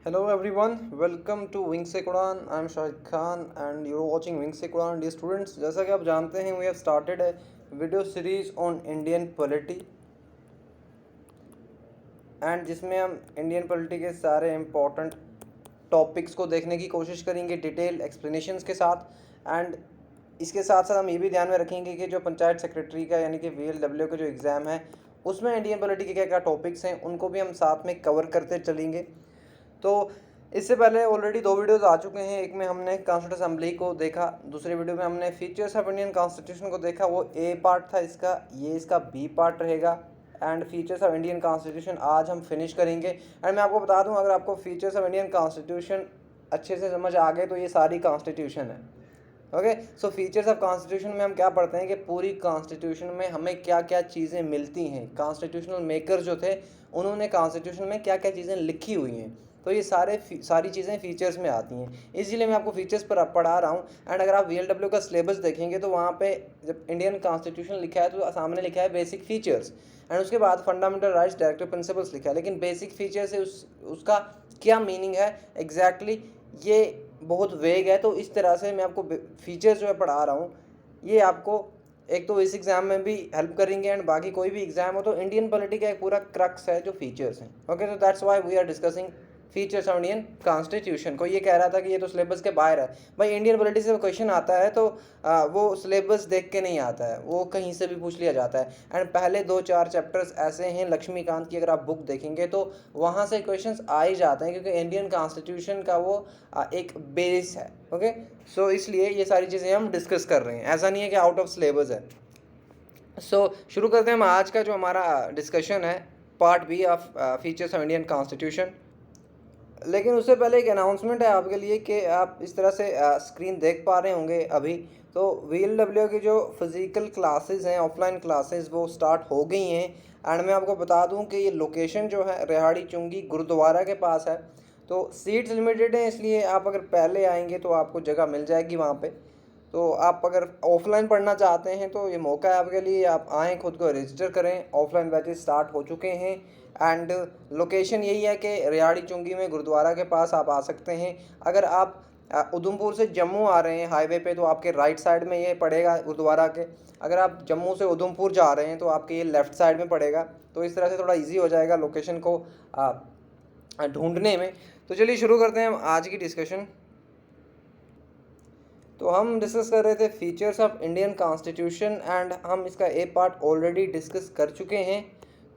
Hello everyone, welcome to Wings से Quran. I am Shahid Khan and you're watching Wings से Quran. Dear students, जैसा कि आप जानते हैं we have started a video series on Indian polity and जिसमें हम इंडियन पॉलिटी के सारे इम्पोर्टेंट टॉपिक्स को देखने की कोशिश करेंगे डिटेल एक्सप्लेनेशंस के साथ. एंड इसके साथ साथ हम ये भी ध्यान में रखेंगे कि जो पंचायत सेक्रेटरी का यानी कि VLW का जो एग्ज़ाम है उसमें इंडियन पॉलिटी के क्या क्या टॉपिक्स हैं उनको भी हम साथ में कवर करते चलेंगे. तो इससे पहले ऑलरेडी दो वीडियोस आ चुके हैं. एक में हमने कॉन्स्टिट्यूशन असेंबली को देखा, दूसरे वीडियो में हमने फीचर्स ऑफ इंडियन कॉन्स्टिट्यूशन को देखा. वो ए पार्ट था इसका, ये इसका बी पार्ट रहेगा. And features of Indian constitution आज हम फिनिश करेंगे. एंड मैं आपको बता दूं, अगर आपको फीचर्स ऑफ इंडियन कॉन्स्टिट्यूशन अच्छे से समझ आ गए तो ये सारी कॉन्स्टिट्यूशन है. Okay, so features of constitution में हम क्या पढ़ते हैं कि पूरी कॉन्स्टिट्यूशन में हमें क्या क्या चीज़ें मिलती हैं. कॉन्स्टिट्यूशनल मेकर जो थे उन्होंने कॉन्स्टिट्यूशन में क्या क्या चीज़ें लिखी हुई हैं, तो ये सारी चीज़ें फीचर्स में आती हैं. इसीलिए मैं आपको फीचर्स पर पढ़ा रहा हूँ. एंड अगर आप VLW का सिलेबस देखेंगे तो वहाँ पे जब इंडियन कॉन्स्टिट्यूशन लिखा है तो सामने लिखा है बेसिक फीचर्स एंड उसके बाद फंडामेंटल राइट्स डायरेक्टिव प्रिंसिपल्स लिखा है. लेकिन बेसिक फीचर्स से उसका क्या मीनिंग है एग्जैक्टली ये बहुत वेग है. तो इस तरह से मैं आपको फीचर्स जो है पढ़ा रहा हूँ, ये आपको एक तो इस एग्ज़ाम में भी हेल्प करेंगे एंड बाकी कोई भी एग्ज़ाम हो तो इंडियन पॉलिटी का एक पूरा क्रक्स है जो फीचर्स हैं. ओके, तो that's why we are discussing features of Indian constitution. को ये कह रहा था कि ये तो सिलेबस के बाहर है. भाई इंडियन पॉलिटी से क्वेश्चन आता है तो वो सिलेबस देख के नहीं आता है, वो कहीं से भी पूछ लिया जाता है. एंड पहले 2-4 चैप्टर्स ऐसे हैं लक्ष्मीकांत की, अगर आप बुक देखेंगे तो वहाँ से क्वेश्चंस आ ही जाते हैं क्योंकि इंडियन कॉन्स्टिट्यूशन का वो एक बेस है. ओके, सो इसलिए ये सारी चीज़ें हम डिस्कस कर रहे हैं, ऐसा नहीं है कि आउट ऑफ सिलेबस है. सो शुरू करते हैं हम आज का जो हमारा डिस्कशन है part B of features of Indian constitution. लेकिन उससे पहले एक अनाउंसमेंट है आपके लिए कि आप इस तरह से स्क्रीन देख पा रहे होंगे अभी. तो VLW की जो फिज़िकल क्लासेस हैं, ऑफलाइन क्लासेस, वो स्टार्ट हो गई हैं. एंड मैं आपको बता दूं कि ये लोकेशन जो है रेहाड़ी चुंगी गुरुद्वारा के पास है. तो सीट्स लिमिटेड हैं, इसलिए आप अगर पहले आएंगे तो आपको जगह मिल जाएगी वहाँ पे. तो आप अगर ऑफलाइन पढ़ना चाहते हैं तो ये मौका है आपके लिए, आप आएँ, खुद को रजिस्टर करें. ऑफलाइन बैचेस स्टार्ट हो चुके हैं एंड लोकेशन यही है कि रेहाड़ी चुंगी में गुरुद्वारा के पास आप आ सकते हैं. अगर आप उधमपुर से जम्मू आ रहे हैं हाईवे पे तो आपके राइट साइड में ये पड़ेगा गुरुद्वारा के. अगर आप जम्मू से उधमपुर जा रहे हैं तो आपके ये लेफ़्ट साइड में पड़ेगा. तो इस तरह से थोड़ा इजी हो जाएगा लोकेशन को ढूंढने में. तो चलिए शुरू करते हैं हम आज की डिस्कशन. तो हम डिस्कस कर रहे थे features of Indian constitution and हम इसका ए पार्ट ऑलरेडी डिस्कस कर चुके हैं.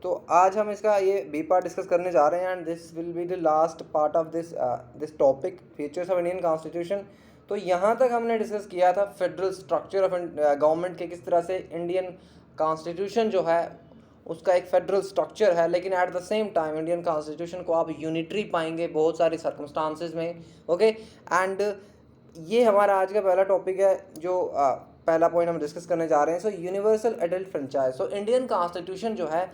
तो आज हम इसका ये बी पार्ट डिस्कस करने जा रहे हैं and this will be the last part of this topic features of Indian constitution. तो यहाँ तक हमने डिस्कस किया था फेडरल स्ट्रक्चर ऑफ गवर्नमेंट के, किस तरह से इंडियन कॉन्स्टिट्यूशन जो है उसका एक फेडरल स्ट्रक्चर है, लेकिन at the same time Indian constitution को आप यूनिटरी पाएंगे बहुत सारे सर्कमस्टांसेस में. ओके, एंड ये हमारा आज का पहला टॉपिक है जो पहला पॉइंट हम डिस्कस करने जा रहे हैं. So universal adult franchise. So Indian constitution जो है,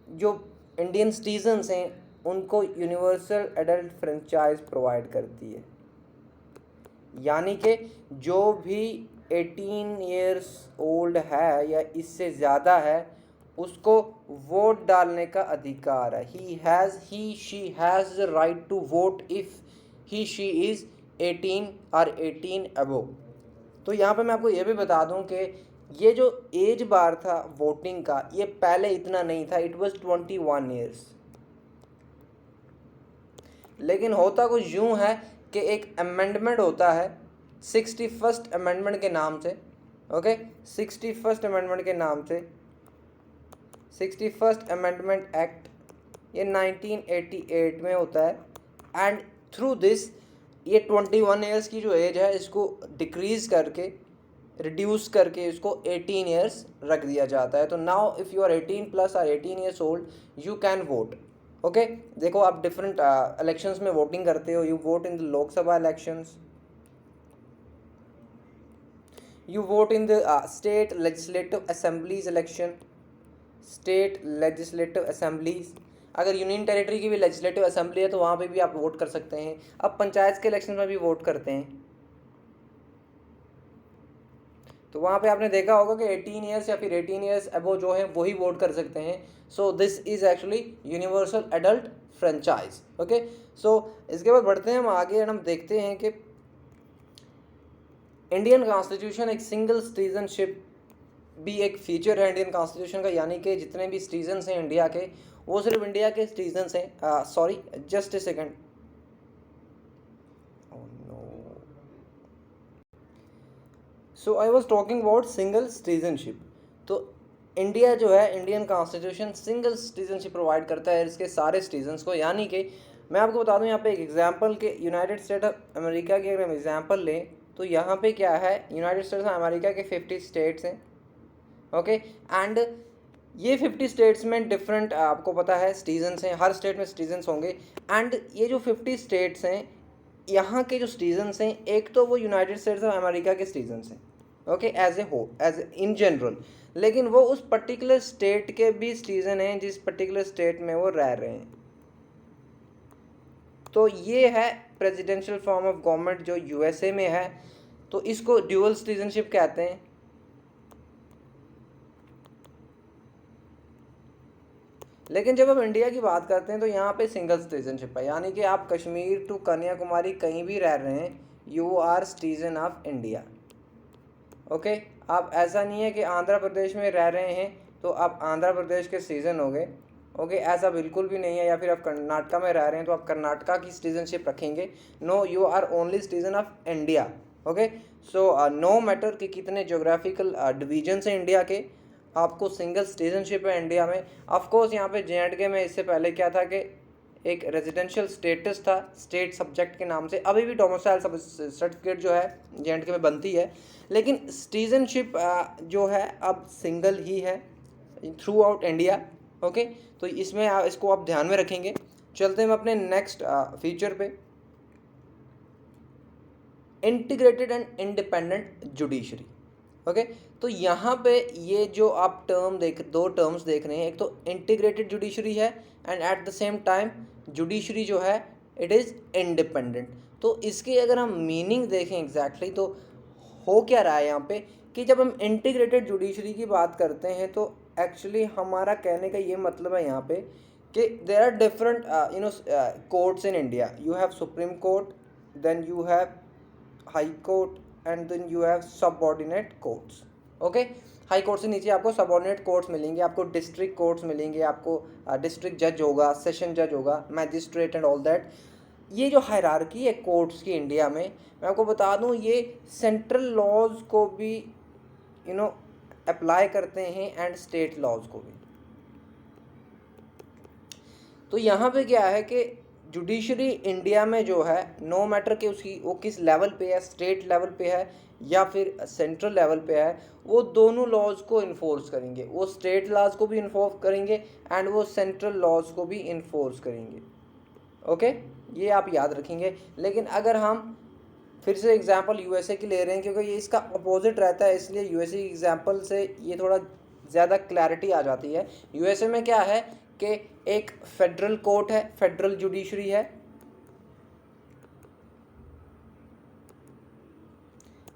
जो इंडियन सिटीजन्स हैं उनको यूनिवर्सल एडल्ट फ्रेंचाइज प्रोवाइड करती है. यानी कि जो भी 18 ईयर्स ओल्ड है या इससे ज़्यादा है उसको वोट डालने का अधिकार है. He she has the right to vote if he she is 18 और 18 अबव. तो यहाँ पे मैं आपको ये भी बता दूँ कि ये जो एज बार था वोटिंग का, ये पहले इतना नहीं था. It was 21 years. लेकिन होता कुछ यूँ है कि एक अमेंडमेंट होता है 61st अमेंडमेंट के नाम से. ओके, 61st अमेंडमेंट के नाम से 61st अमेंडमेंट एक्ट, ये 1988 में होता है. एंड थ्रू दिस ये 21 ईयर्स की जो एज है इसको डिक्रीज़ करके, रिड्यूस करके इसको 18 ईयर्स रख दिया जाता है. तो now if you are 18 plus और 18 years old you can vote. Okay, देखो आप डिफरेंट इलेक्शंस में वोटिंग करते हो. You vote in the Lok Sabha elections, you vote in the state legislative assemblies election, state legislative assemblies. अगर यूनियन टेरिटरी की भी legislative assembly है तो वहाँ पे भी आप वोट कर सकते हैं. अब पंचायत के इलेक्शन में भी वोट करते हैं. तो वहाँ पे आपने देखा होगा कि 18 ईयर्स या फिर 18 ईयर्स अबव जो है वही वोट कर सकते हैं. So this is actually universal adult franchise. Okay, so इसके बाद बढ़ते हैं हम आगे और हम देखते हैं कि इंडियन कॉन्स्टिट्यूशन एक सिंगल सिटीजनशिप भी एक फीचर है इंडियन कॉन्स्टिट्यूशन का, यानी कि जितने भी सिटीजन्स हैं इंडिया के वो सिर्फ इंडिया के सिटीजन्स हैं। Sorry, just a second, so I was talking about single citizenship. तो इंडिया जो है, Indian constitution single citizenship provide करता है इसके सारे सिटीजन्स को, यानी कि मैं आपको बता दूं यहाँ पे एक एग्जांपल के यूनाइटेड स्टेट ऑफ अमेरिका की अगर हम एग्जांपल लें तो यहाँ पे क्या है, यूनाइटेड स्टेट्स ऑफ अमेरिका के 50 स्टेट्स हैं। ओके, एंड ये 50 स्टेट्स में डिफरेंट आपको पता है सिटीजन्स हैं, हर स्टेट में सिटीजन्स होंगे। एंड ये जो 50 स्टेट्स हैं यहाँ के जो सिटीजन्स हैं, एक तो वो यूनाइटेड स्टेट्स ऑफ अमेरिका के सिटीजन्स हैं, ओके, एज ए हो, एज इन जनरल, लेकिन वो उस पर्टिकुलर स्टेट के भी सिटीजन हैं जिस पर्टिकुलर स्टेट में वो रह रहे हैं। तो ये है प्रेसिडेंशियल फॉर्म ऑफ गवर्नमेंट जो यूएसए में है, तो इसको ड्यूअल सिटीजनशिप कहते हैं। लेकिन जब हम इंडिया की बात करते हैं तो यहाँ पे सिंगल सिटीजनशिप है, यानी कि आप कश्मीर टू कन्याकुमारी कहीं भी रह रहे हैं, you are citizen of India. Okay, आप ऐसा नहीं है कि आंध्र प्रदेश में रह रहे हैं तो आप आंध्र प्रदेश के सिटीजन हो गए। ओके, ऐसा बिल्कुल भी नहीं है। या फिर आप कर्नाटका में रह रहे हैं तो आप कर्नाटका की सिटीजनशिप रखेंगे। No, you are only citizen of India. Okay, so no matter कि कितने जोग्राफिकल डिवीजन हैं इंडिया के, आपको सिंगल सिटीजनशिप है इंडिया में। ऑफकोर्स यहाँ पे JNK में इससे पहले क्या था कि एक रेजिडेंशियल स्टेटस था स्टेट सब्जेक्ट के नाम से, अभी भी डोमिसाइल सर्टिफिकेट जो है JNK में बनती है, लेकिन सिटीजनशिप जो है अब सिंगल ही है थ्रू आउट इंडिया। ओके, तो इसमें इसको आप ध्यान में रखेंगे। चलते हैं अपने नेक्स्ट फीचर पे, integrated and independent judiciary. Okay, तो यहाँ पे ये जो आप दो टर्म्स देख रहे हैं, एक तो इंटीग्रेटेड जुडिशरी है and eight the same time judiciary जो है इट इज़ इंडिपेंडेंट। तो इसके अगर हम मीनिंग देखें एग्जैक्टली तो हो क्या रहा है यहाँ पे कि जब हम इंटीग्रेटेड जुडिशरी की बात करते हैं तो एक्चुअली हमारा कहने का ये मतलब है यहाँ पे कि there are different courts in India. You have supreme court, then you have high court and then you have subordinate courts. Okay, high court से नीचे आपको सबऑर्डिनेट कोर्ट्स मिलेंगे, आपको डिस्ट्रिक्ट कोर्ट्स मिलेंगे, आपको डिस्ट्रिक्ट जज होगा, सेशन जज होगा, मैजिस्ट्रेट एंड ऑल दैट। ये जो हायरार्की है कोर्ट्स की इंडिया में, मैं आपको बता दूं ये सेंट्रल लॉज को भी अप्लाई करते हैं एंड स्टेट लॉज को भी। तो यहाँ पे क्या है कि जुडिशरी इंडिया में जो है, नो मैटर कि उसकी वो किस लेवल पे है, स्टेट लेवल पे है या फिर सेंट्रल लेवल पे है, वो दोनों लॉज को इन्फोर्स करेंगे। वो स्टेट लॉज को भी इन्फोर्स करेंगे एंड वो सेंट्रल लॉज को भी इन्फोर्स करेंगे। ओके, ये आप याद रखेंगे। लेकिन अगर हम फिर से एग्जांपल यूएसए की ले रहे हैं क्योंकि ये इसका अपोजिट रहता है, इसलिए यूएसए की एग्जांपल से ये थोड़ा ज़्यादा क्लैरिटी आ जाती है। यूएसए में क्या है कि एक फेडरल कोर्ट है, फेडरल जुडिशरी है,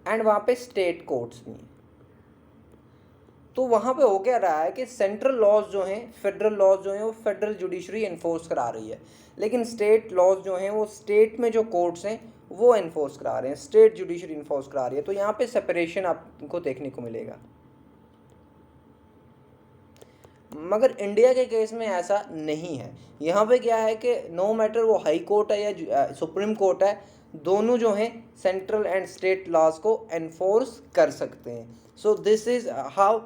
एंड वहाँ पे स्टेट कोर्ट्स भी हैं। तो वहाँ पे हो क्या रहा है कि सेंट्रल लॉज जो हैं, फेडरल लॉज जो हैं वो फेडरल जुडिशरी इन्फोर्स करा रही है, लेकिन स्टेट लॉज जो हैं वो स्टेट में जो कोर्ट्स हैं वो इन्फोर्स करा रहे हैं, स्टेट जुडिशरी इन्फोर्स करा रही है। तो यहाँ पे सेपरेशन आपको देखने को मिलेगा। मगर इंडिया के केस में ऐसा नहीं है। यहाँ पे क्या है कि नो मैटर वो हाई कोर्ट है या सुप्रीम कोर्ट है, दोनों जो हैं सेंट्रल एंड स्टेट लॉज को एनफोर्स कर सकते हैं। So this is how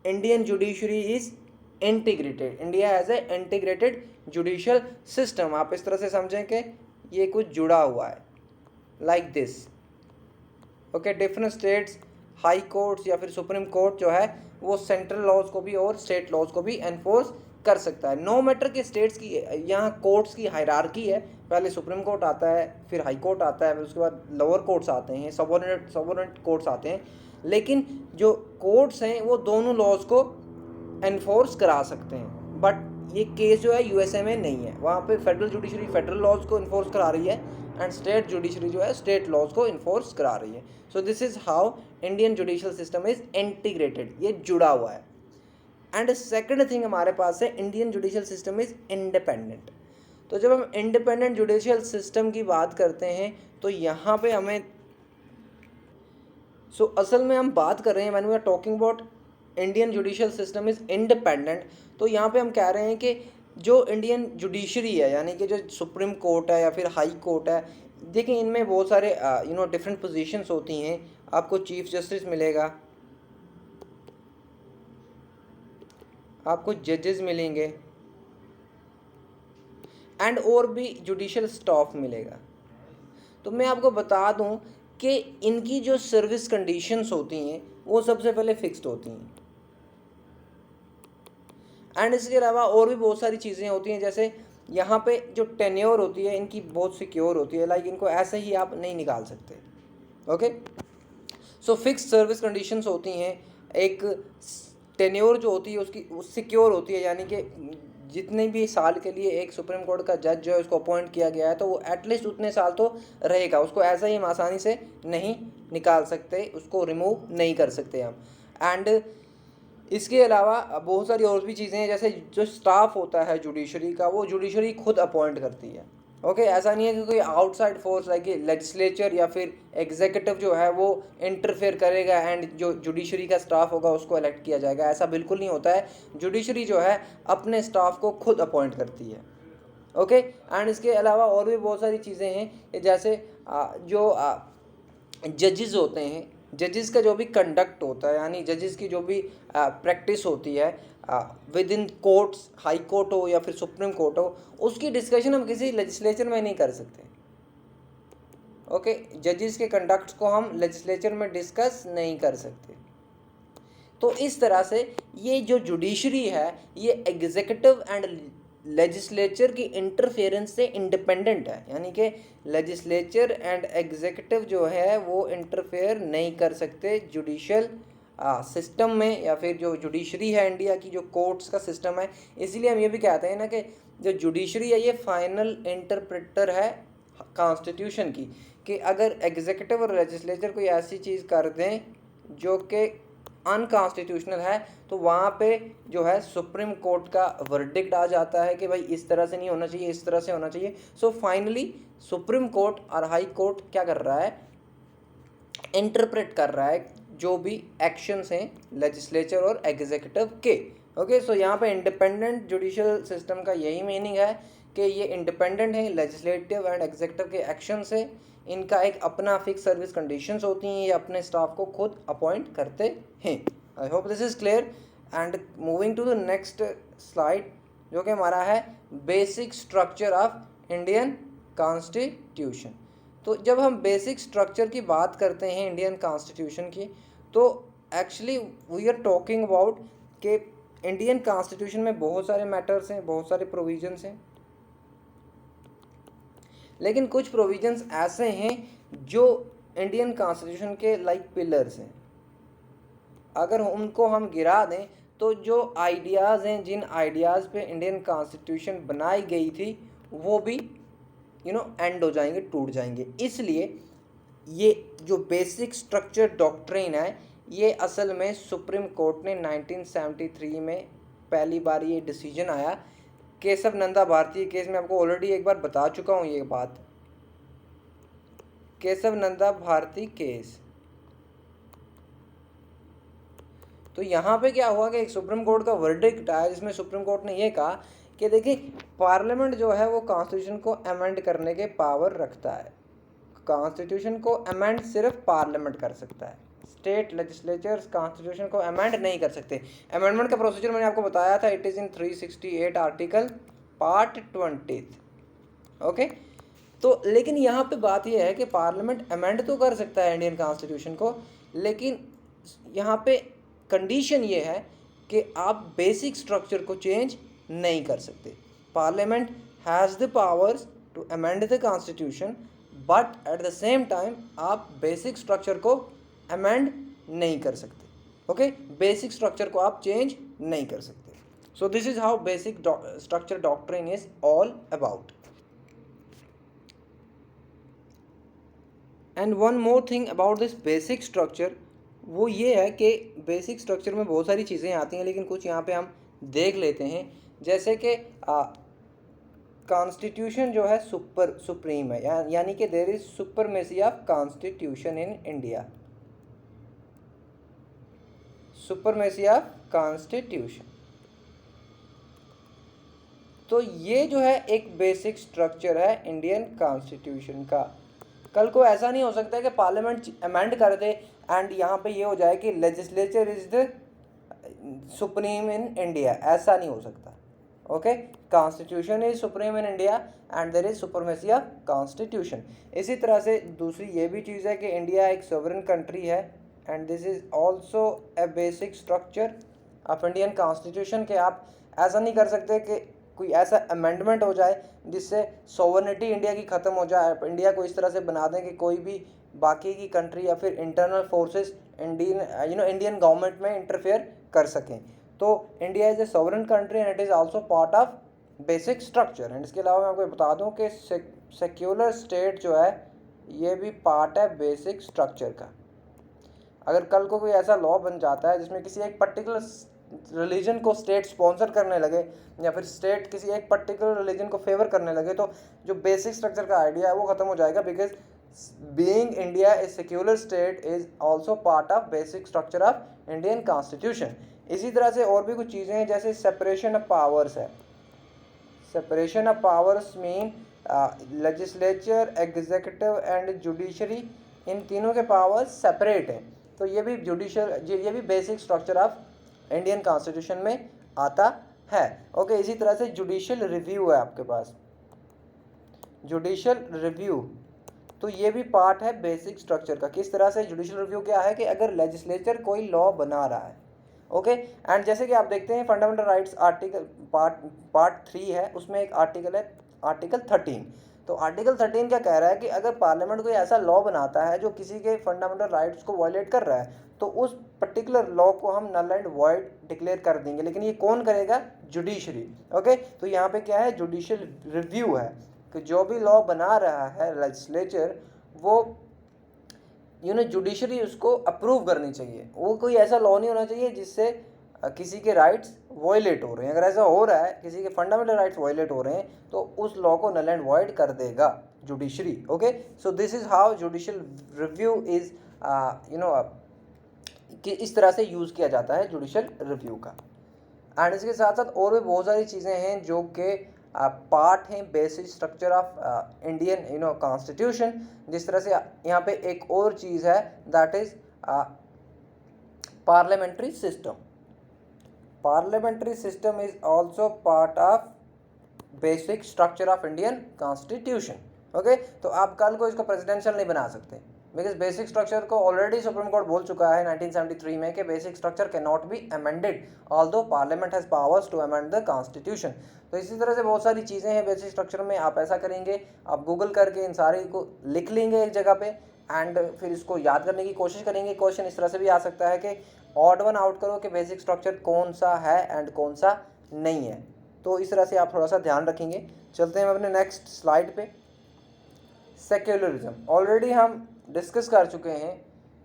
Indian judiciary is integrated. India has a integrated judicial system. आप इस तरह से समझें कि ये कुछ जुड़ा हुआ है, like this. Okay, different states high courts या फिर सुप्रीम कोर्ट जो है वो सेंट्रल लॉज को भी और स्टेट लॉज को भी एनफोर्स कर सकता है। नो मैटर के स्टेट्स की यहाँ कोर्ट्स की हायरार्की है, पहले सुप्रीम कोर्ट आता है, फिर हाई कोर्ट आता है, फिर उसके बाद लोअर कोर्ट्स आते हैं, सबऑर्डिनेट कोर्ट्स आते हैं, लेकिन जो कोर्ट्स हैं वो दोनों लॉज को एनफोर्स करा सकते हैं। बट ये केस जो है यूएसए में नहीं है, वहाँ पे फेडरल जुडिशरी फेडरल लॉज को इन्फोर्स करा रही है एंड स्टेट जुडिशरी जो है स्टेट लॉज को इन्फोर्स करा रही है। So this is how Indian judicial system is integrated, ये जुड़ा हुआ है। एंड सेकंड थिंग हमारे पास है Indian judicial system is independent. तो जब हम इंडिपेंडेंट जुडिशियल सिस्टम की बात करते हैं तो यहाँ पे हमें असल में हम बात कर रहे हैं when we are talking about Indian judicial system is independent, तो यहाँ पे हम कह रहे हैं कि जो इंडियन जुडिशरी है यानी कि जो सुप्रीम कोर्ट है या फिर हाई कोर्ट है, देखिए इनमें बहुत सारे डिफरेंट पोजीशंस होती हैं। आपको चीफ जस्टिस मिलेगा, आपको जजेस मिलेंगे एंड और भी जुडिशियल स्टाफ मिलेगा। तो मैं आपको बता दूं कि इनकी जो सर्विस कंडीशंस होती हैं वो सबसे पहले फिक्स्ड होती हैं एंड इसके अलावा और भी बहुत सारी चीज़ें होती हैं, जैसे यहाँ पे जो टेन्योर होती है इनकी बहुत सिक्योर होती है, लाइक इनको ऐसे ही आप नहीं निकाल सकते। ओके, सो फिक्स्ड सर्विस कंडीशंस होती हैं। एक टेन्योर जो होती है उसकी सिक्योर होती है, यानी कि जितने भी साल के लिए एक सुप्रीम कोर्ट का जज जो है उसको अपॉइंट किया गया है तो वो एटलीस्ट उतने साल तो रहेगा, उसको ऐसा ही हम आसानी से नहीं निकाल सकते, उसको रिमूव नहीं कर सकते हम। एंड इसके अलावा बहुत सारी और भी चीज़ें हैं, जैसे जो स्टाफ होता है जुडिशरी का वो जुडिशरी खुद अपॉइंट करती है। ओके, ऐसा नहीं है कि कोई आउटसाइड फोर्स लाइक लेजिस्लेचर या फिर एग्जीक्यूटिव जो है वो इंटरफेयर करेगा एंड जो जुडिशरी का स्टाफ होगा उसको इलेक्ट किया जाएगा, ऐसा बिल्कुल नहीं होता है। जुडिशरी जो है अपने स्टाफ को खुद अपॉइंट करती है। ओके, एंड इसके अलावा और भी बहुत सारी चीज़ें हैं, जैसे जो जजेस होते हैं, जजेस का जो भी कंडक्ट होता है यानी जजेस की जो भी प्रैक्टिस होती है with in courts, high court हो या फिर सुप्रीम कोर्ट हो, उसकी डिस्कशन हम किसी लेजिस्लेचर में नहीं कर सकते। ओके, जजेस के कंडक्ट्स को हम लेजिस्लेचर में डिस्कस नहीं कर सकते। तो इस तरह से ये जो जुडिशरी है ये एग्जीक्यूटिव एंड लेजिस्लेचर की इंटरफेरेंस से इंडिपेंडेंट है, यानी कि लेजिस्लेचर एंड एग्जीक्यूटिव जो है वो इंटरफेयर नहीं कर सकते जुडिशियल सिस्टम में या फिर जो जुडिशरी है इंडिया की, जो कोर्ट्स का सिस्टम है। इसलिए हम ये भी कहते हैं ना कि जो जुडिशरी है ये फाइनल इंटरप्रेटर है कॉन्स्टिट्यूशन की, कि अगर एग्जीक्यूटिव और लेजिस्लेचर कोई ऐसी चीज़ कर दें जो कि अनकॉन्स्टिट्यूशनल है तो वहाँ पे जो है सुप्रीम कोर्ट का वर्डिक्ट आ जाता है कि भाई इस तरह से नहीं होना चाहिए, इस तरह से होना चाहिए। सो फाइनली सुप्रीम कोर्ट और हाई कोर्ट क्या कर रहा है, इंटरप्रेट कर रहा है जो भी एक्शंस हैं लेजिस्लेचर और एग्जीक्यूटिव के। ओके, सो यहाँ पे इंडिपेंडेंट जुडिशियल सिस्टम का यही मीनिंग है कि ये इंडिपेंडेंट है लेजिस्लेटिव एंड एग्जीक्यूटिव के एक्शन से, इनका एक अपना फिक्स सर्विस कंडीशंस होती हैं, ये अपने स्टाफ को खुद अपॉइंट करते हैं। I hope this is clear and moving to the next slide जो कि हमारा है basic structure of Indian constitution. तो जब हम बेसिक स्ट्रक्चर की बात करते हैं इंडियन कॉन्स्टिट्यूशन की तो actually we are talking about कि इंडियन कॉन्स्टिट्यूशन में बहुत सारे मैटर्स हैं, बहुत सारे प्रोविजंस हैं, लेकिन कुछ प्रोविजंस ऐसे हैं जो इंडियन कॉन्स्टिट्यूशन के लाइक पिलर्स हैं। अगर उनको हम गिरा दें तो जो आइडियाज़ हैं, जिन आइडियाज़ पे इंडियन कॉन्स्टिट्यूशन बनाई गई थी वो भी एंड हो जाएंगे, टूट जाएंगे। इसलिए ये जो बेसिक स्ट्रक्चर डॉक्ट्रिन है ये असल में सुप्रीम कोर्ट ने 1973 में पहली बार ये डिसीजन आया, केशव नंदा भारती केस में आपको ऑलरेडी एक बार बता चुका हूँ ये बात, केशव नंदा भारती केस। तो यहाँ पे क्या हुआ कि एक सुप्रीम कोर्ट का वर्डिक्ट आया जिसमें सुप्रीम कोर्ट ने ये कहा कि देखिए पार्लियामेंट जो है वो कॉन्स्टिट्यूशन को अमेंड करने के पावर रखता है, कॉन्स्टिट्यूशन को अमेंड सिर्फ पार्लियामेंट कर सकता है, स्टेट लेजिस्लेचर्स कॉन्स्टिट्यूशन को अमेंड नहीं कर सकते। अमेंडमेंट का प्रोसीजर मैंने आपको बताया था, it is in 368 article part 20। Okay, तो लेकिन यहाँ पे बात यह है कि पार्लियामेंट अमेंड तो कर सकता है इंडियन कॉन्स्टिट्यूशन को, लेकिन यहाँ पे कंडीशन ये है कि आप बेसिक स्ट्रक्चर को चेंज नहीं कर सकते। Parliament has the powers to amend the constitution but at the same time आप बेसिक स्ट्रक्चर को अमेंड नहीं कर सकते। ओके, बेसिक स्ट्रक्चर को आप चेंज नहीं कर सकते। So this is how basic structure doctrine is all about. And one more thing about this basic structure, वो ये है कि बेसिक स्ट्रक्चर में बहुत सारी चीज़ें आती हैं लेकिन कुछ यहाँ पे हम देख लेते हैं, जैसे कि कॉन्स्टिट्यूशन जो है सुप्रीम है, यानी कि there is supremacy of constitution in India, supremacy of constitution. तो ये जो है एक बेसिक स्ट्रक्चर है इंडियन कॉन्स्टिट्यूशन का। कल को ऐसा नहीं हो सकता है कि पार्लियामेंट अमेंड कर दे एंड यहाँ पे ये हो जाए कि legislature is the supreme in India, ऐसा नहीं हो सकता। Okay, constitution is supreme in India and there is supremacy of constitution. इसी तरह से दूसरी ये भी चीज़ है कि इंडिया एक सॉवरेन कंट्री है and this is also a basic structure of Indian constitution. के आप ऐसा नहीं कर सकते कि कोई ऐसा अमेंडमेंट हो जाए जिससे सॉवरेनिटी इंडिया की ख़त्म हो जाए, इंडिया को इस तरह से बना दें कि कोई भी बाकी की कंट्री या फिर इंटरनल फोर्सेस इंडियन गवर्नमेंट में इंटरफेयर कर सकें। तो India is a sovereign country and it is also part of basic structure. And इसके अलावा मैं आपको बता दूं कि सेक्युलर स्टेट जो है ये भी पार्ट है बेसिक स्ट्रक्चर का। अगर कल को कोई ऐसा लॉ बन जाता है जिसमें किसी एक पर्टिकुलर रिलीजन को स्टेट स्पॉन्सर करने लगे या फिर स्टेट किसी एक पर्टिकुलर रिलीजन को फेवर करने लगे, तो जो बेसिक स्ट्रक्चर का आइडिया है वो ख़त्म हो जाएगा, because being India a secular state is also part of basic structure of Indian constitution. इसी तरह से और भी कुछ चीज़ें हैं जैसे सेपरेशन ऑफ पावर्स है। Separation of powers mean legislature, executive and judiciary, इन तीनों के पावर्स सेपरेट हैं। तो ये भी ये भी basic structure of Indian constitution में आता है। ओके, इसी तरह से जुडिशियल रिव्यू है आपके पास, जुडिशियल रिव्यू, तो ये भी पार्ट है बेसिक स्ट्रक्चर का। किस तरह से जुडिशियल रिव्यू क्या है कि अगर लेजिस्लेचर कोई लॉ बना रहा है, ओके, एंड जैसे कि आप देखते हैं फंडामेंटल राइट्स आर्टिकल पार्ट 3 है, उसमें एक आर्टिकल है आर्टिकल 13। तो आर्टिकल 13 क्या कह रहा है कि अगर पार्लियामेंट कोई ऐसा लॉ बनाता है जो किसी के फंडामेंटल राइट्स को वायलेट कर रहा है तो उस पर्टिकुलर लॉ को हम नल एंड वॉइड डिक्लेयर कर देंगे। लेकिन ये कौन करेगा? जुडिशरी। ओके, तो यहाँ पे क्या है? जुडिशियल रिव्यू है कि जो भी लॉ बना रहा है लेजिस्लेचर वो जुडिशरी उसको अप्रूव करनी चाहिए। वो कोई ऐसा लॉ नहीं होना चाहिए जिससे किसी के राइट्स वॉयलेट हो रहे हैं। अगर ऐसा हो रहा है, किसी के फंडामेंटल राइट्स वॉयलेट हो रहे हैं, तो उस लॉ को नल एंड वॉइड कर देगा judiciary. Okay, so this is how judicial review is कि इस तरह से यूज़ किया जाता है जुडिशियल रिव्यू का। एंड इसके साथ साथ और भी बहुत सारी चीज़ें हैं जो कि पार्ट हैं basic structure of Indian constitution. जिस तरह से यहाँ पे एक और चीज़ है that is parliamentary system. Parliamentary system is also part of basic structure of Indian constitution. Okay, तो आप कल को इसको प्रेसिडेंशियल नहीं बना सकते, बिकॉज बेसिक स्ट्रक्चर को ऑलरेडी सुप्रीम कोर्ट बोल चुका है 1973 में कि बेसिक स्ट्रक्चर can not be amended although parliament has powers to amend the constitution. तो इसी तरह से बहुत सारी चीज़ें हैं बेसिक स्ट्रक्चर में। आप ऐसा करेंगे, आप गूगल करके इन सारी को लिख लेंगे एक जगह पे एंड फिर इसको याद करने की कोशिश करेंगे। क्वेश्चन इस तरह से भी आ सकता है कि ऑड वन आउट करो कि बेसिक स्ट्रक्चर कौन सा है एंड कौन सा नहीं है। तो इस तरह से आप थोड़ा सा ध्यान रखेंगे। चलते हैं अपने नेक्स्ट स्लाइड पे। सेक्युलरिज्म ऑलरेडी हम डिस्कस कर चुके हैं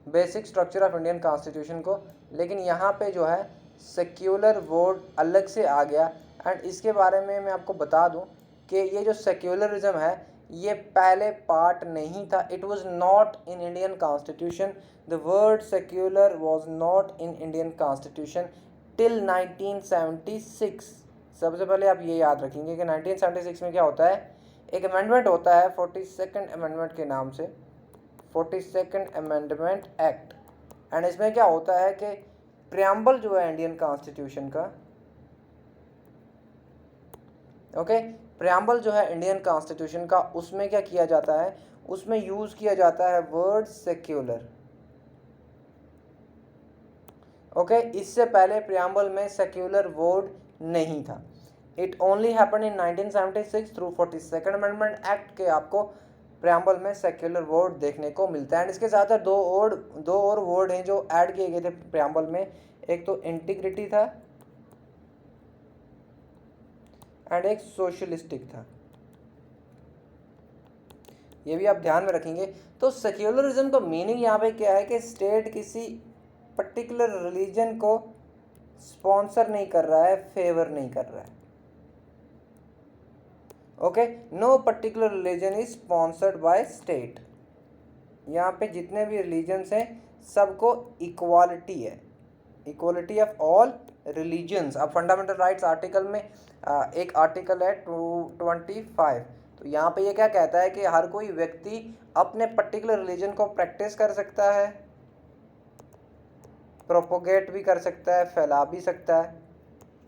basic structure of Indian constitution को, लेकिन यहाँ पे जो है सेक्युलर वर्ड अलग से आ गया। एंड इसके बारे में मैं आपको बता दूँ कि ये जो सेक्युलरिज्म है ये पहले पार्ट नहीं था। It was not in Indian constitution. The word secular was not in Indian constitution till 1976। सबसे पहले आप ये याद रखेंगे कि 1976 में क्या होता है, एक अमेंडमेंट होता है 42nd अमेंडमेंट के नाम से, 42nd अमेंडमेंट एक्ट। एंड इसमें क्या होता है कि प्रियम्बल जो है इंडियन कॉन्स्टिट्यूशन का, ओके, प्रियम्बल जो है इंडियन कॉन्स्टिट्यूशन का, उसमें क्या किया जाता है, उसमें यूज़ किया जाता है वर्ड सेक्युलर। ओके, इससे पहले प्रियम्बल में सेक्युलर वर्ड नहीं था। It only happen in 1976 through 42nd amendment act के आपको प्रियम्बल में सेक्युलर वर्ड देखने को मिलता है। एंड इसके साथ साथ दो और वर्ड हैं जो ऐड किए गए थे प्रियम्बल में। एक तो इंटीग्रिटी था एंड एक सोशलिस्टिक था। ये भी आप ध्यान में रखेंगे। तो सेक्युलरिज्म का मीनिंग यहाँ पे क्या है कि स्टेट किसी पर्टिकुलर रिलीजन को स्पॉन्सर नहीं कर रहा है, फेवर नहीं कर रहा है। Okay, no particular religion is sponsored by state. यहाँ पे जितने भी रिलीजन्स हैं सबको इक्वालिटी है, इक्वालिटी ऑफ ऑल रिलीजन्स। अब फंडामेंटल राइट्स आर्टिकल में एक आर्टिकल है 225, तो यहाँ पे ये क्या कहता है कि हर कोई व्यक्ति अपने पर्टिकुलर रिलीजन को प्रैक्टिस कर सकता है, प्रोपोगेट भी कर सकता है, फैला भी सकता है,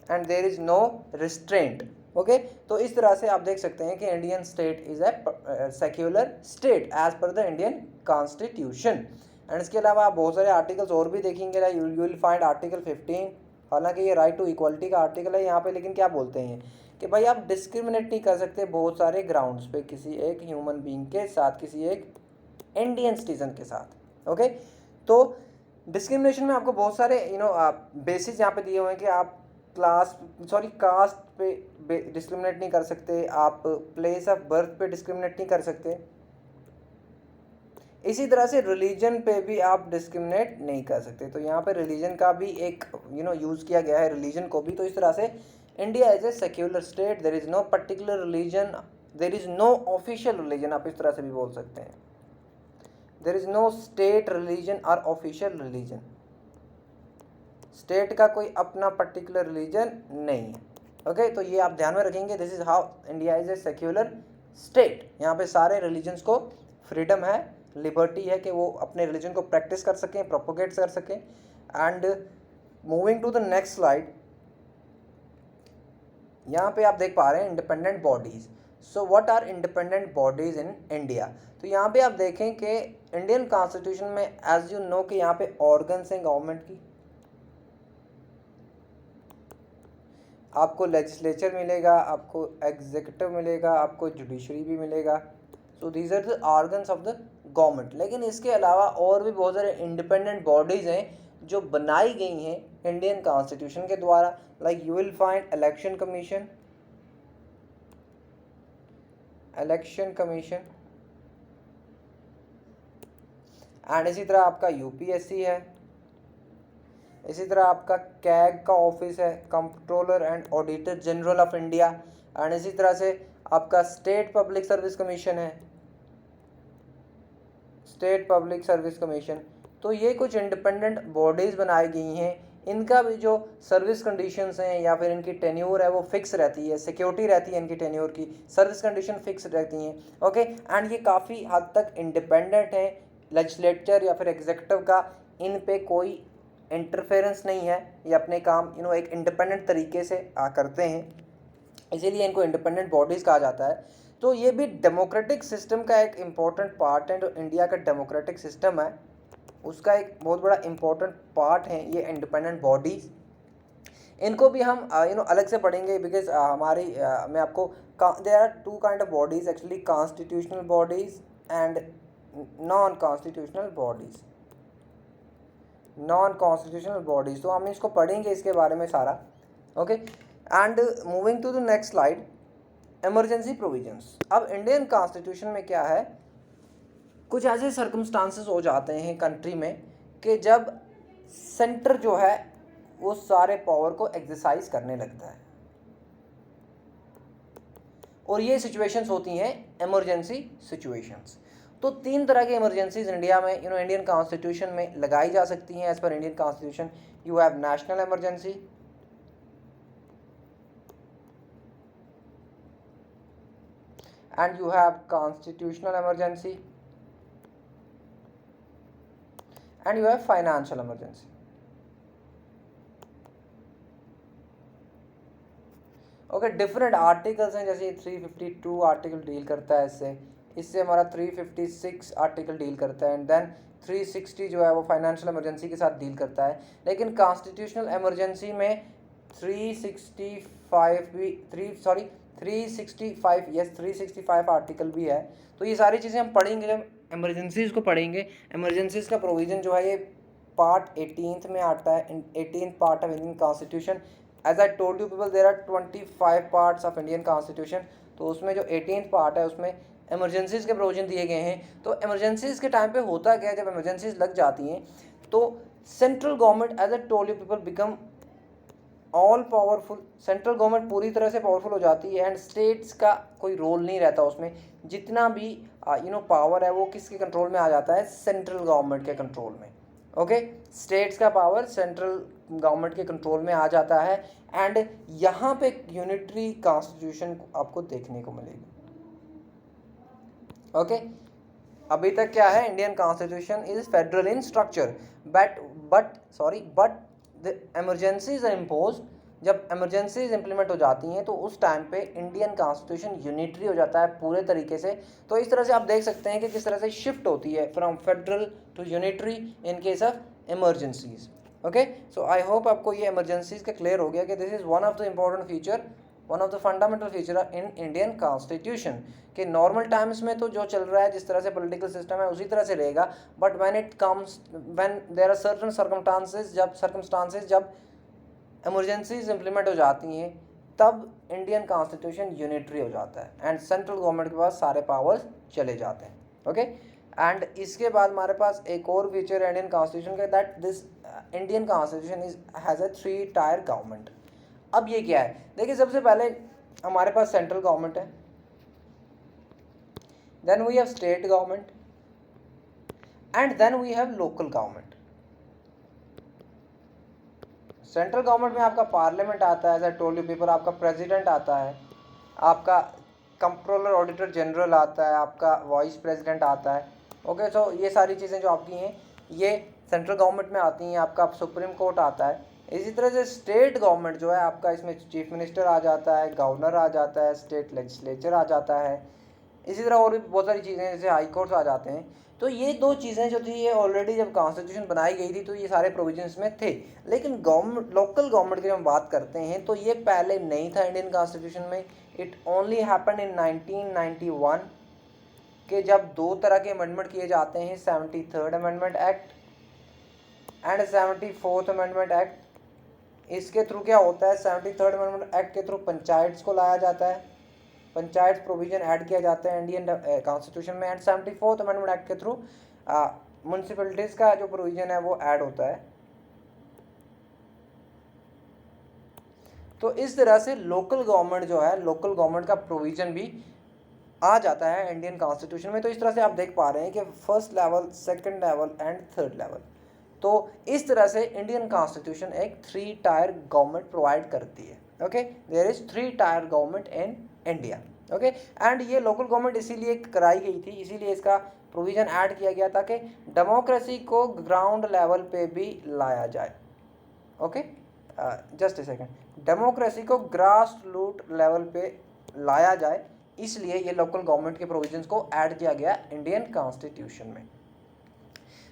and there is no restraint. Okay, तो इस तरह से आप देख सकते हैं कि Indian state is a secular state as per the Indian constitution. And इसके अलावा आप बहुत सारे आर्टिकल्स और भी देखेंगे, यू विल फाइंड आर्टिकल 15, हालांकि ये राइट टू इक्वालिटी का आर्टिकल है यहाँ पे, लेकिन क्या बोलते हैं कि भाई आप डिस्क्रिमिनेट नहीं कर सकते बहुत सारे ग्राउंड्स पे किसी एक ह्यूमन बीइंग के साथ, किसी एक इंडियन सिटीजन के साथ। ओके, तो डिस्क्रिमिनेशन में आपको बहुत सारे बेसिस यहाँ पे दिए हुए हैं कि आप कास्ट पे डिस्क्रिमिनेट नहीं कर सकते, आप प्लेस ऑफ बर्थ पे डिस्क्रिमिनेट नहीं कर सकते, इसी तरह से रिलीजन पे भी आप डिस्क्रिमिनेट नहीं कर सकते। तो यहाँ पे रिलीजन का भी एक यूज़ किया गया है, रिलीजन को भी। तो इस तरह से India is a secular state, there is no particular religion, there is no official religion, आप इस तरह से भी बोल सकते हैं। There is no state religion और ऑफिशियल रिलीजन, स्टेट का कोई अपना पर्टिकुलर रिलीजन नहीं है। ओके, तो ये आप ध्यान में रखेंगे, this is how India is a secular state. यहाँ पे सारे रिलीजन्स को फ्रीडम है, लिबर्टी है कि वो अपने रिलीजन को प्रैक्टिस कर सकें, प्रोपोगेट कर सकें। And moving to the next slide, यहाँ पे आप देख पा रहे हैं independent bodies. So what are independent bodies in India? तो यहाँ पे आप देखें कि इंडियन कॉन्स्टिट्यूशन में एज यू नो कि यहाँ पे ऑर्गन्स हैं गवर्नमेंट की, आपको लेजिस्लेचर मिलेगा, आपको एग्जीक्यूटिव मिलेगा, आपको जुडिशरी भी मिलेगा। So these are the organs of the government. लेकिन इसके अलावा और भी बहुत सारे इंडिपेंडेंट बॉडीज़ हैं जो बनाई गई हैं इंडियन कॉन्स्टिट्यूशन के द्वारा, like you will find election commission, and इसी तरह आपका यूपीएससी है, इसी तरह आपका कैग का ऑफिस है, controller and auditor general of India, and इसी तरह से आपका स्टेट पब्लिक सर्विस कमीशन है, स्टेट पब्लिक सर्विस कमीशन। तो ये कुछ इंडिपेंडेंट बॉडीज़ बनाई गई हैं, इनका भी जो सर्विस कंडीशंस हैं या फिर इनकी टेन्योर है वो फिक्स रहती है, सिक्योरिटी रहती है इनकी टेन्योर की, सर्विस कंडीशन फिक्स रहती हैं। ओके, एंड ये काफ़ी हद तक इंडिपेंडेंट है, लेजिस्लेचर या फिर एग्जीक्यूटिव का इन पे कोई इंटरफेरेंस नहीं है, ये अपने काम एक इंडिपेंडेंट तरीके से करते हैं, इसीलिए इनको इंडिपेंडेंट बॉडीज़ कहा जाता है। तो ये भी डेमोक्रेटिक सिस्टम का एक इम्पॉर्टेंट पार्ट है, जो इंडिया का डेमोक्रेटिक सिस्टम है उसका एक बहुत बड़ा इम्पोर्टेंट पार्ट है ये इंडिपेंडेंट बॉडीज़। इनको भी हम अलग से पढ़ेंगे, बिकॉज हमारी मैं आपको there are two kind of bodies actually, constitutional bodies and non constitutional bodies. Non constitutional bodies, तो हम इसको पढ़ेंगे इसके बारे में सारा। Okay, and moving to the next slide, emergency provisions. अब इंडियन कॉन्स्टिट्यूशन में क्या है, कुछ ऐसे सर्कमस्टांसेस हो जाते हैं कंट्री में कि जब सेंटर जो है वो सारे पावर को एक्सरसाइज करने लगता है, और ये सिचुएशंस होती हैं इमरजेंसी सिचुएशंस। तो 3 तरह की इमरजेंसीज इंडिया में इंडियन कॉन्स्टिट्यूशन में लगाई जा सकती हैं as per Indian constitution. You have national emergency, and you have constitutional emergency, and you have financial emergency. Okay, different articles हैं, जैसे 352 आर्टिकल डील करता है इससे हमारा 356 आर्टिकल डील करता है, एंड देन 360 जो है वो फाइनेंशियल इमरजेंसी के साथ डील करता है। लेकिन कॉन्स्टिट्यूशनल इमरजेंसी में 365 आर्टिकल भी है। तो ये सारी चीज़ें हम पढ़ेंगे जब इमरजेंसीज़ को पढ़ेंगे। इमरजेंसीज़ का प्रोविज़न जो है ये पार्ट 18th में आता है, 18th part of Indian constitution. As I told you people, there are 25 parts of Indian constitution, तो उसमें जो 18th पार्ट है उसमें इमरजेंसीज़ के प्रोविजन दिए गए हैं। तो इमरजेंसीज़ के टाइम पे होता क्या है, जब इमरजेंसीज़ लग जाती हैं तो central government, as I told you people, become all powerful, central government पूरी तरह से पावरफुल हो जाती है एंड स्टेट्स का कोई रोल नहीं रहता उसमें, जितना भी पावर है वो किसके कंट्रोल में आ जाता है, सेंट्रल गवर्नमेंट के कंट्रोल में। ओके, स्टेट्स का पावर सेंट्रल गवर्नमेंट के कंट्रोल में आ जाता है एंड यहाँ पे यूनिटरी कॉन्स्टिट्यूशन आपको देखने को मिलेगी। ओके, अभी तक क्या है, Indian constitution is federal in structure but the emergencies are impose, जब इमरजेंसीज इंप्लीमेंट हो जाती हैं तो उस टाइम पे इंडियन कॉन्स्टिट्यूशन यूनिटरी हो जाता है पूरे तरीके से। तो इस तरह से आप देख सकते हैं कि किस तरह से शिफ्ट होती है from federal to unitary in case of emergencies. Okay, so I hope आपको ये इमरजेंसीज का क्लियर हो गया कि this is one of the important feature, one of the fundamental feature in Indian constitution, कि नॉर्मल टाइम्स में तो जो चल रहा है जिस तरह से पॉलिटिकल सिस्टम है उसी तरह से रहेगा, but when there are certain circumstances जब इमरजेंसीज इंप्लीमेंट हो जाती हैं तब इंडियन कॉन्स्टिट्यूशन यूनिटरी हो जाता है एंड सेंट्रल गवर्नमेंट के पास सारे पावर्स चले जाते हैं। ओके, एंड इसके बाद हमारे पास एक और फीचर है इंडियन कॉन्स्टिट्यूशन का, that this Indian constitution has a 3 tier government. अब ये क्या है, देखिए सबसे पहले हमारे पास सेंट्रल गवर्नमेंट है, then we have state government and then we have local government. Central government में आपका पार्लियामेंट आता है, as I told you people, आपका प्रेसिडेंट आता है, आपका कंट्रोलर ऑडिटर जनरल आता है, आपका वाइस प्रेसिडेंट आता है। ओके, सो ये सारी चीज़ें जो आपकी हैं ये सेंट्रल गवर्नमेंट में आती हैं, आपका सुप्रीम कोर्ट आता है। इसी तरह से स्टेट गवर्नमेंट जो है आपका, इसमें चीफ मिनिस्टर आ जाता है, गवर्नर आ जाता है, स्टेट लेजिस्लेचर आ जाता है, इसी तरह और भी बहुत सारी चीज़ें जैसे हाई कोर्ट्स आ जाते हैं। तो ये 2 चीज़ें जो थी ये ऑलरेडी जब कॉन्स्टिट्यूशन बनाई गई थी तो ये सारे प्रोविजंस में थे, लेकिन गवर्नमेंट, लोकल गवर्नमेंट की जब हम बात करते हैं तो ये पहले नहीं था इंडियन कॉन्स्टिट्यूशन में। इट ओनली हैपेंड इन 1991 के जब 2 तरह के अमेंडमेंट किए जाते हैं, 73rd amendment act and 74th amendment act. इसके थ्रू क्या होता है, 73rd अमेंडमेंट एक्ट के थ्रू पंचायत्स को लाया जाता है, पंचायत प्रोविजन ऐड किया जाता है इंडियन कॉन्स्टिट्यूशन में, एंड 74th अमेंडमेंट एक्ट के थ्रू म्यूनसिपैलिटीज़ का जो प्रोविजन है वो ऐड होता है। तो इस तरह से लोकल गवर्नमेंट जो है, लोकल गवर्नमेंट का प्रोविजन भी आ जाता है इंडियन कॉन्स्टिट्यूशन में। तो इस तरह से आप देख पा रहे हैं कि first level, second level and third level. तो इस तरह से इंडियन कॉन्स्टिट्यूशन एक 3 टायर गवर्नमेंट प्रोवाइड करती है। Okay, there is 3 tier government in India. Okay, and ये लोकल गवर्नमेंट इसीलिए कराई गई थी, इसीलिए इसका प्रोविजन ऐड किया गया ताकि डेमोक्रेसी को ग्राउंड लेवल पे भी लाया जाए। Okay, just a second, democracy को ग्रास रूट लेवल पे लाया जाए, इसलिए ये लोकल गवर्नमेंट के प्रोविजंस को ऐड किया गया इंडियन कॉन्स्टिट्यूशन में।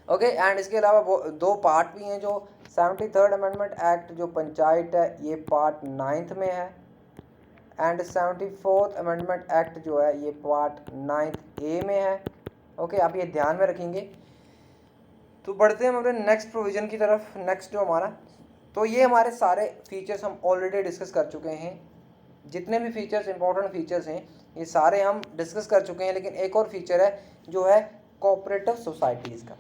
ओके, एंड इसके अलावा 2 पार्ट भी हैं, जो 73rd अमेंडमेंट एक्ट जो पंचायत है ये पार्ट 9th में है, एंड 74th अमेंडमेंट एक्ट जो है ये पार्ट 9th A में है। ओके, आप ये ध्यान में रखेंगे। तो बढ़ते हैं हम अपने नेक्स्ट प्रोविजन की तरफ। नेक्स्ट जो हमारा, तो ये हमारे सारे फीचर्स हम ऑलरेडी डिस्कस कर चुके हैं, जितने भी फीचर्स, इंपॉर्टेंट फीचर्स हैं ये सारे हम डिस्कस कर चुके हैं, लेकिन एक और फीचर है जो है कोऑपरेटिव सोसाइटीज़ का।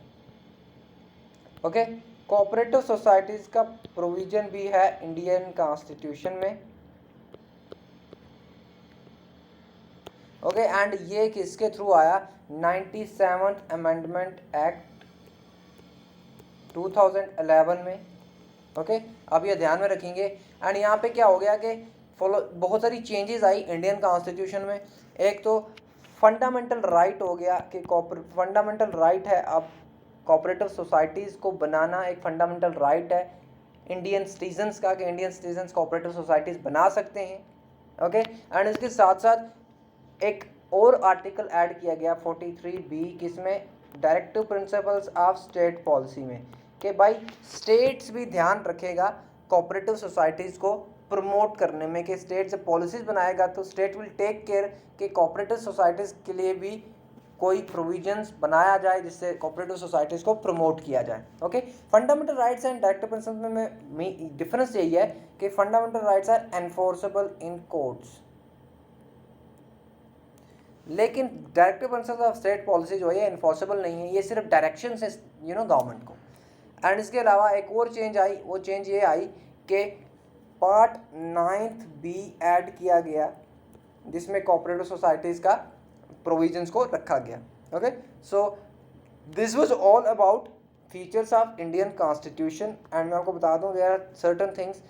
ओके, कोऑपरेटिव सोसाइटीज़ का प्रोविजन भी है इंडियन कॉन्स्टिट्यूशन में। ओके, एंड ये किसके थ्रू आया, 97th अमेंडमेंट एक्ट 2011 में। ओके, अब ये ध्यान में रखेंगे। एंड यहाँ पे क्या हो गया कि बहुत सारी चेंजेस आई इंडियन कॉन्स्टिट्यूशन में। एक तो फंडामेंटल राइट हो गया कि फंडामेंटल राइट है, अब कोऑपरेटिव सोसाइटीज़ को बनाना एक फंडामेंटल राइट है इंडियन सिटीजन्स का, कि इंडियन सिटीजन्स कोऑपरेटिव सोसाइटीज़ बना सकते हैं। ओके, एंड इसके साथ साथ एक और आर्टिकल ऐड किया गया 43B, किसमें, directive principles of state policy में, कि भाई स्टेट्स भी ध्यान रखेगा कोऑपरेटिव सोसाइटीज़ को प्रमोट करने में, कि स्टेट जब पॉलिसीज़ बनाएगा तो स्टेट विल टेक केयर कि कोऑपरेटिव सोसाइटीज़ के लिए भी कोई प्रोविजंस बनाया जाए जिससे कोऑपरेटिव सोसाइटीज़ को प्रमोट किया जाए। Okay, fundamental rights and directive principles में डिफरेंस यही है कि fundamental rights are enforceable in courts, लेकिन directive principles of state policy जो है ये इन्फोर्सेबल नहीं है, ये सिर्फ डायरेक्शन से गवर्नमेंट को। एंड इसके अलावा एक और चेंज आई, वो चेंज ये आई कि पार्ट 9B ऐड किया गया जिसमें कोऑपरेटिव सोसाइटीज़ का प्रोविजंस को रखा गया। Okay, so this was all about features of Indian constitution. And मैं आपको बता दूं देयर आर सर्टन थिंग्स,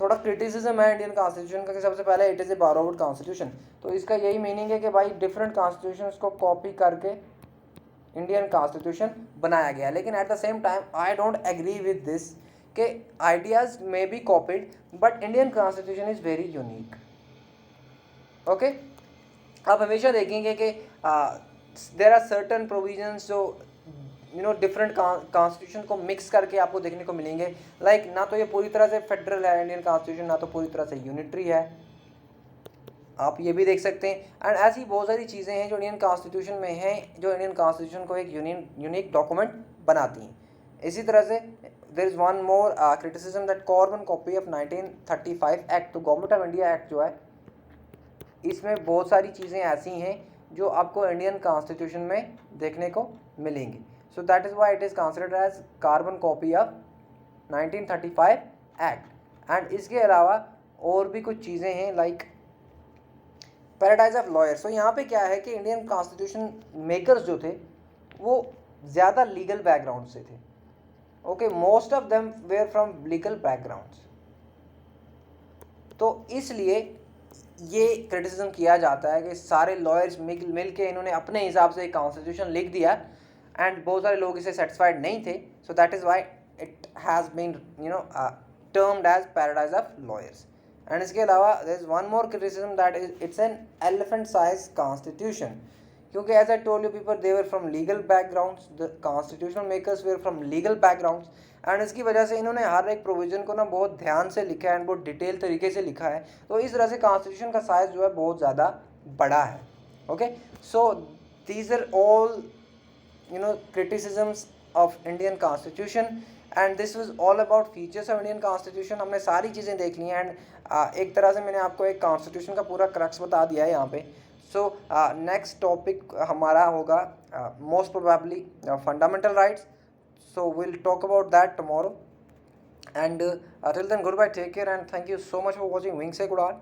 थोड़ा क्रिटिसिज्म है इंडियन कॉन्स्टिट्यूशन का कि सबसे पहले it is a borrowed constitution. तो इसका यही मीनिंग है कि भाई डिफरेंट कॉन्स्टिट्यूशंस को कॉपी करके इंडियन कॉन्स्टिट्यूशन बनाया गया, लेकिन at the same time I don't agree with this कि ideas may be copied but Indian constitution is very unique. Okay, आप हमेशा देखेंगे कि देर आर सर्टन प्रोविजंस जो डिफरेंट कॉन्स्टिट्यूशन को मिक्स करके आपको देखने को मिलेंगे। लाइक ना तो ये पूरी तरह से फेडरल है इंडियन कॉन्स्टिट्यूशन, ना तो पूरी तरह से यूनिटरी है, आप ये भी देख सकते हैं। एंड ऐसी बहुत सारी चीज़ें हैं जो इंडियन कॉन्स्टिट्यूशन में हैं जो इंडियन कॉन्स्टिट्यूशन को एक यूनिक डॉक्यूमेंट बनाती हैं। इसी तरह से there is one more criticism that carbon copy of 1935 act, तो गवर्नमेंट ऑफ इंडिया एक्ट जो है इसमें बहुत सारी चीज़ें ऐसी हैं जो आपको इंडियन कॉन्स्टिट्यूशन में देखने को मिलेंगी। So that is why it is considered as carbon copy of 1935 act. And इसके अलावा और भी कुछ चीज़ें हैं लाइक पैराडाइज ऑफ लॉयर्स। तो यहाँ पे क्या है कि इंडियन कॉन्स्टिट्यूशन मेकर्स जो थे वो ज़्यादा लीगल बैकग्राउंड से थे। Okay, most of them were from legal backgrounds, तो इसलिए ये क्रिटिसिज्म किया जाता है कि सारे लॉयर्स मिल के इन्होंने अपने हिसाब से एक कॉन्स्टिट्यूशन लिख दिया एंड बहुत सारे लोग इससे सेटिस्फाइड नहीं थे। So that is why it has been termed as paradise of lawyers. And इसके अलावा there is one more criticism that it's an elephant size constitution, क्योंकि as I told you people they were from legal backgrounds, the constitutional makers were from legal backgrounds. And इसकी वजह से इन्होंने हर एक provision को ना बहुत ध्यान से लिखा है एंड बहुत डिटेल तरीके से लिखा है, तो इस तरह से कॉन्स्टिट्यूशन का साइज़ जो है बहुत ज़्यादा बड़ा है। Okay, so these are all criticisms of Indian Constitution and this was all about features of Indian Constitution। हमने सारी चीज़ें देख ली हैं एंड एक तरह से मैंने आपको एक कॉन्स्टिट्यूशन का पूरा क्रक्स बता दिया है यहाँ पे। सो नेक्स्ट टॉपिक हमारा होगा most probably fundamental rights, so will talk about that tomorrow and till then good bye, take care and thank you so much for watching wings a good on.